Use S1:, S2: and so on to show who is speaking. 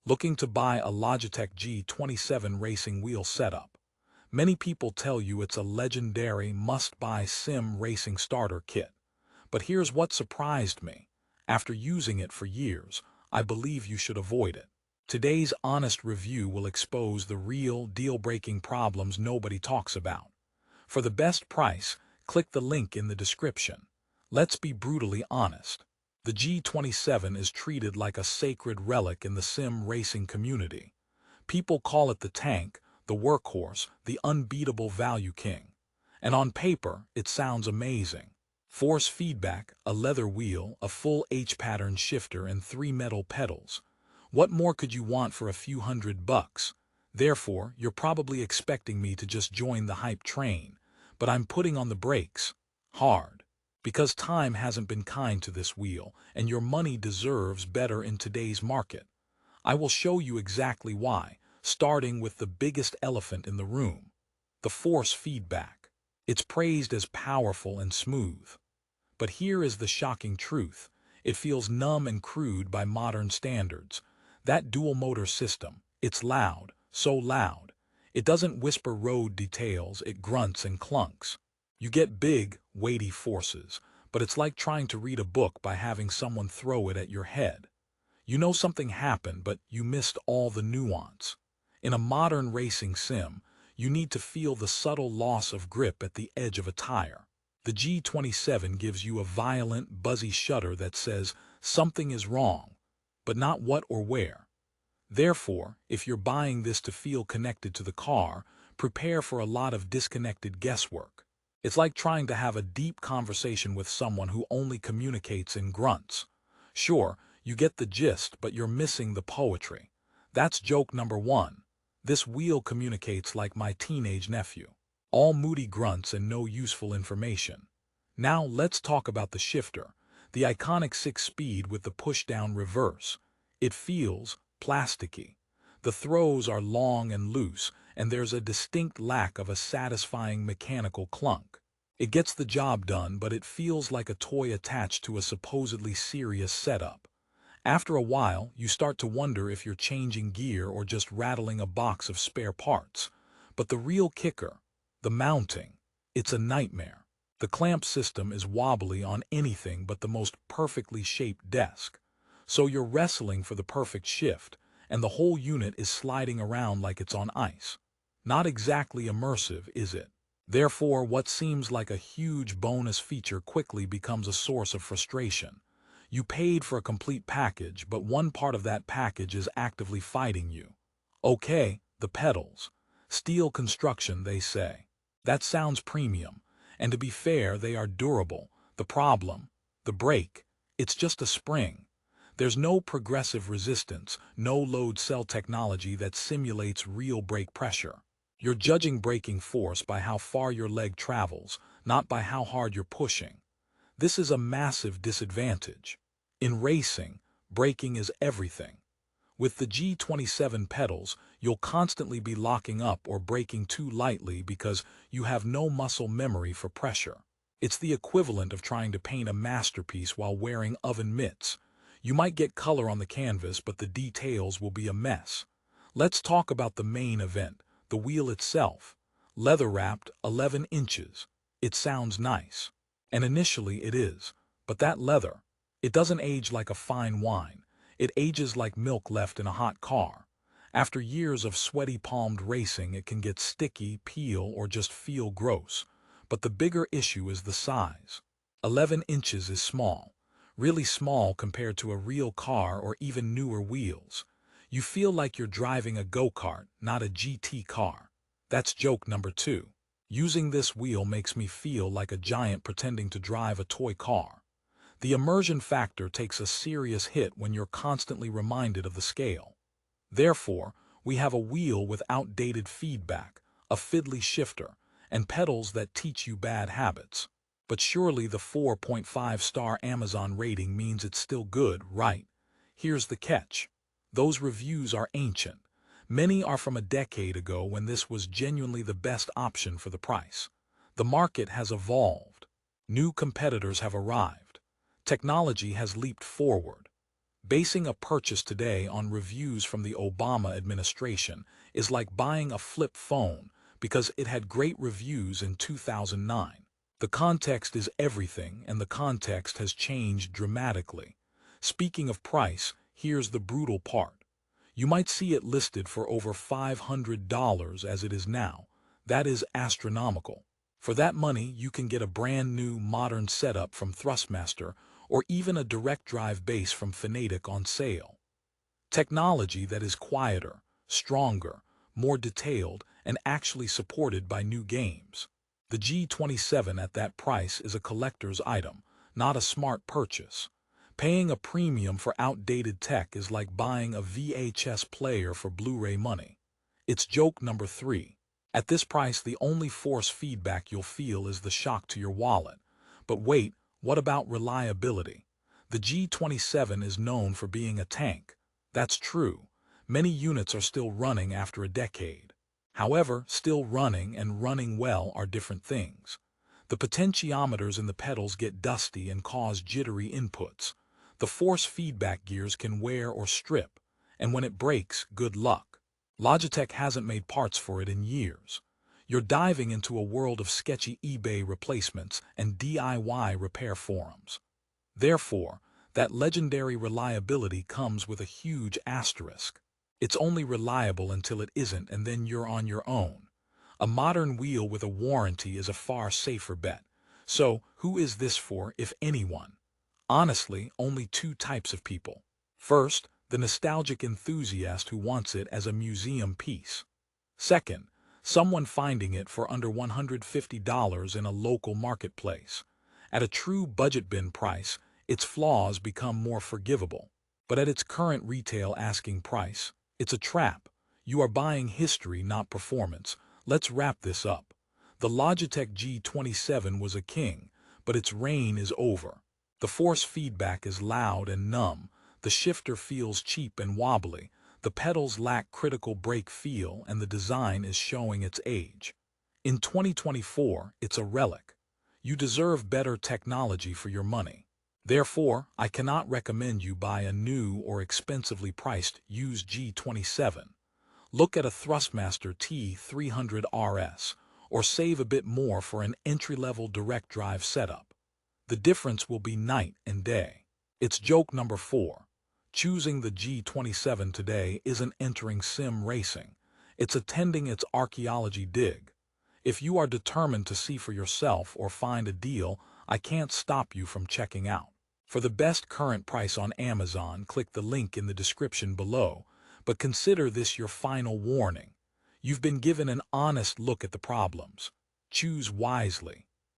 S1: Looking to buy a Logitech G27 racing wheel setup? Many people tell you it's a legendary must-buy sim racing starter kit. But here's what surprised me. After using it for years, I believe you should avoid it. Today's honest review will expose the real, deal-breaking problems nobody talks about. For the best price, click the link in the description. Let's be brutally honest. The G27 is treated like a sacred relic in the sim racing community. People call it the tank, the workhorse, the unbeatable value king. And on paper, it sounds amazing. Force feedback, a leather wheel, a full H-pattern shifter, and 3 metal pedals. What more could you want for a few $100? Therefore, you're probably expecting me to just join the hype train. But I'm putting on the brakes. Hard. Because time hasn't been kind to this wheel, and your money deserves better in today's market. I will show you exactly why, starting with the biggest elephant in the room. The force feedback. It's praised as powerful and smooth. But here is the shocking truth. It feels numb and crude by modern standards. That dual-motor system, it's loud, so loud. It doesn't whisper road details, it grunts and clunks. You get big, weighty forces, but it's like trying to read a book by having someone throw it at your head. You know something happened, but you missed all the nuance. In a modern racing sim, you need to feel the subtle loss of grip at the edge of a tire. The G27 gives you a violent, buzzy shudder that says something is wrong, but not what or where. Therefore, if you're buying this to feel connected to the car, prepare for a lot of disconnected guesswork. It's like trying to have a deep conversation with someone who only communicates in grunts. Sure, you get the gist, but you're missing the poetry. That's joke number 1. This wheel communicates like my teenage nephew. All moody grunts and no useful information. Now let's talk about the shifter, the iconic 6-speed with the push-down reverse. It feels plasticky. The throws are long and loose, and there's a distinct lack of a satisfying mechanical clunk. It gets the job done, but it feels like a toy attached to a supposedly serious setup. After a while, you start to wonder if you're changing gear or just rattling a box of spare parts. But the real kicker, the mounting, it's a nightmare. The clamp system is wobbly on anything but the most perfectly shaped desk. So you're wrestling for the perfect shift, and the whole unit is sliding around like it's on ice. Not exactly immersive, is it? Therefore, what seems like a huge bonus feature quickly becomes a source of frustration. You paid for a complete package, but one part of that package is actively fighting you. Okay, the pedals. Steel construction, they say. That sounds premium, and to be fair, they are durable. The problem, the brake, it's just a spring. There's no progressive resistance, no load cell technology that simulates real brake pressure. You're judging braking force by how far your leg travels, not by how hard you're pushing. This is a massive disadvantage. In racing, braking is everything. With the G27 pedals, you'll constantly be locking up or braking too lightly because you have no muscle memory for pressure. It's the equivalent of trying to paint a masterpiece while wearing oven mitts. You might get color on the canvas, but the details will be a mess. Let's talk about the main event, the wheel itself. Leather-wrapped, 11 inches. It sounds nice. And initially it is. But that leather, it doesn't age like a fine wine. It ages like milk left in a hot car. After years of sweaty-palmed racing, it can get sticky, peel, or just feel gross. But the bigger issue is the size. 11 inches is small. Really small compared to a real car or even newer wheels. You feel like you're driving a go-kart, not a GT car. That's joke number 2. Using this wheel makes me feel like a giant pretending to drive a toy car. The immersion factor takes a serious hit when you're constantly reminded of the scale. Therefore, we have a wheel with outdated feedback, a fiddly shifter, and pedals that teach you bad habits. But surely the 4.5-star Amazon rating means it's still good, right? Here's the catch. Those reviews are ancient. Many are from a decade ago when this was genuinely the best option for the price. The market has evolved. New competitors have arrived. Technology has leaped forward. Basing a purchase today on reviews from the Obama administration is like buying a flip phone because it had great reviews in 2009. The context is everything, and the context has changed dramatically. Speaking of price, here's the brutal part. You might see it listed for over $500 as it is now. That is astronomical. For that money, you can get a brand new modern setup from Thrustmaster or even a direct drive base from Fnatic on sale. Technology that is quieter, stronger, more detailed, and actually supported by new games. The G27 at that price is a collector's item, not a smart purchase. Paying a premium for outdated tech is like buying a VHS player for Blu-ray money. It's joke number 3. At this price, the only force feedback you'll feel is the shock to your wallet. But wait, what about reliability? The G27 is known for being a tank. That's true. Many units are still running after a decade. However, still running and running well are different things. The potentiometers in the pedals get dusty and cause jittery inputs. The force feedback gears can wear or strip, and when it breaks, good luck. Logitech hasn't made parts for it in years. You're diving into a world of sketchy eBay replacements and DIY repair forums. Therefore, that legendary reliability comes with a huge asterisk. It's only reliable until it isn't, and then you're on your own. A modern wheel with a warranty is a far safer bet. So, who is this for, if anyone? Honestly, only 2 types of people. First, the nostalgic enthusiast who wants it as a museum piece. Second, someone finding it for under $150 in a local marketplace. At a true budget bin price, its flaws become more forgivable. But at its current retail asking price, it's a trap. You are buying history, not performance. Let's wrap this up. The Logitech G27 was a king, but its reign is over. The force feedback is loud and numb, the shifter feels cheap and wobbly, the pedals lack critical brake feel, and the design is showing its age. In 2024, it's a relic. You deserve better technology for your money. Therefore, I cannot recommend you buy a new or expensively priced used G27. Look at a Thrustmaster T300 RS, or save a bit more for an entry-level direct drive setup. The difference will be night and day. It's joke number 4. Choosing the G27 today isn't entering sim racing. It's attending its archaeology dig. If you are determined to see for yourself or find a deal, I can't stop you from checking out. For the best current price on Amazon, click the link in the description below, but consider this your final warning. You've been given an honest look at the problems. Choose wisely.